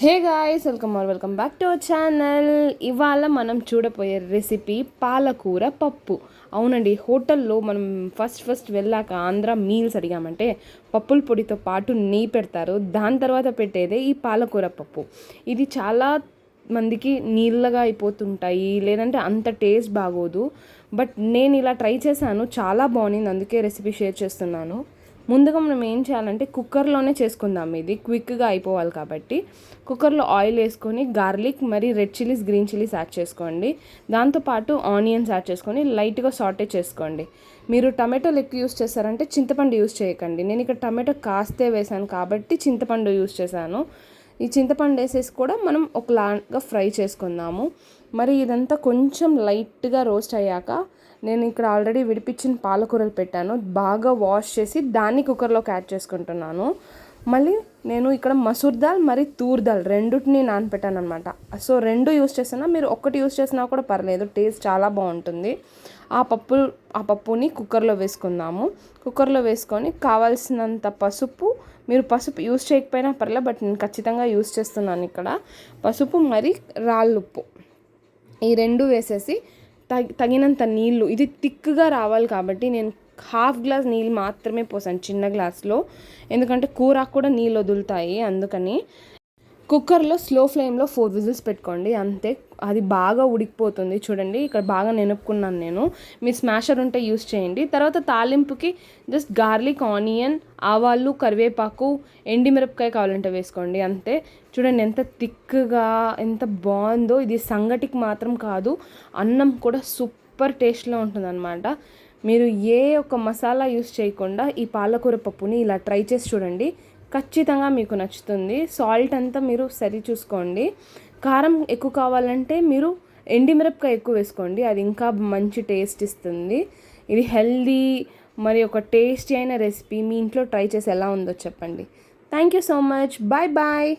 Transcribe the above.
Hey guys, welcome back to our channel. ఇవాళ మనం చూడబోయే రెసిపీ పాలకూర పప్పు. అవునండి, హోటల్లో మనం ఫస్ట్ వెళ్ళాక ఆంధ్ర మీల్స్ అడిగామంటే పప్పుల పొడితో పాటు నెయ్యి పెడతారు. దాని తర్వాత పెట్టేదే ఈ పాలకూర పప్పు. ఇది చాలా మందికి నీళ్ళగా అయిపోతుంటాయి, లేదంటే అంత టేస్ట్ బాగోదు. బట్ నేను ఇలా ట్రై చేశాను, చాలా బాగుంది. అందుకే రెసిపీ షేర్ చేస్తున్నాను. ముందుగా మనం ఏం చేయాలంటే కుక్కర్లోనే చేసుకుందాం. ఇది క్విక్గా అయిపోవాలి కాబట్టి కుక్కర్లో ఆయిల్ వేసుకొని గార్లిక్ మరి red chillies, green chillies add చేసుకోండి. దాంతోపాటు ఆనియన్స్ యాడ్ చేసుకొని లైట్గా సాటే చేసుకోండి. మీరు టమాటోలు ఎక్కువ యూస్ చేస్తారంటే చింతపండు యూస్ చేయకండి. నేను ఇక్కడ టమాటో కాస్తే వేసాను కాబట్టి చింతపండు యూస్ చేశాను. ఈ చింతపండు వేసేసి కూడా మనం ఒకలాగా ఫ్రై చేసుకుందాము. మరి ఇదంతా కొంచెం లైట్గా రోస్ట్ అయ్యాక నేను ఇక్కడ ఆల్రెడీ విడిపించిన పాలకూరలు పెట్టాను. బాగా వాష్ చేసి దాన్ని కుక్కర్లోకి యాడ్ చేసుకుంటున్నాను. మళ్ళీ నేను ఇక్కడ మసూర్ దాల్ మరి తూర్ దాల్ రెండుటిని నానపెట్టాను అనమాట. సో రెండు యూస్ చేసినా, మీరు ఒక్కటి యూస్ చేసినా కూడా పర్లేదు, టేస్ట్ చాలా బాగుంటుంది. ఆ పప్పుని కుక్కర్లో వేసుకుందాము. కుక్కర్లో వేసుకొని కావాల్సినంత పసుపు, మీరు పసుపు యూస్ చేయకపోయినా పర్లేదు, బట్ నేను ఖచ్చితంగా యూస్ చేస్తున్నాను ఇక్కడ. పసుపు మరి రాళ్ళుప్పు ఈ రెండు వేసేసి తగినంత నీళ్ళు, ఇది థిక్గా రావాలి కాబట్టి నేను హాఫ్ గ్లాస్ నీళ్ళు మాత్రమే పోసాను చిన్న గ్లాస్లో, ఎందుకంటే కూరకు కూడా నీళ్ళు వదులుతాయి. అందుకని కుక్కర్లో స్లో ఫ్లేమ్లో 4 విజిల్స్ పెట్టుకోండి, అంతే. అది బాగా ఉడికిపోతుంది. చూడండి, ఇక్కడ బాగా నెనుపుకున్నాను నేను. మీరు స్మాషర్ ఉంటే యూస్ చేయండి. తర్వాత తాలింపుకి జస్ట్ గార్లిక్, ఆనియన్, ఆవాలు, కరివేపాకు, ఎండిమిరపకాయ కావాలంటే వేసుకోండి, అంతే. చూడండి ఎంత థిక్గా, ఎంత బాగుందో. ఇది సంగటికి మాత్రం కాదు, అన్నం కూడా సూపర్ టేస్ట్లో ఉంటుందన్నమాట. మీరు ఏ ఒక్క మసాలా యూస్ చేయకుండా ఈ పాలకూర పప్పుని ఇలా ట్రై చేసి చూడండి, ఖచ్చితంగా మీకు నచ్చుతుంది. సాల్ట్ అంతా మీరు సరి చూసుకోండి. కారం ఎక్కువ కావాలంటే మీరు ఎండిమిరపకాయ ఎక్కువ వేసుకోండి, అది ఇంకా మంచి టేస్ట్ ఇస్తుంది. ఇది హెల్దీ మరి ఒక టేస్టీ అయిన రెసిపీ. మీ ఇంట్లో ట్రై చేసి ఎలా ఉందో చెప్పండి. Thank you so much. Bye bye.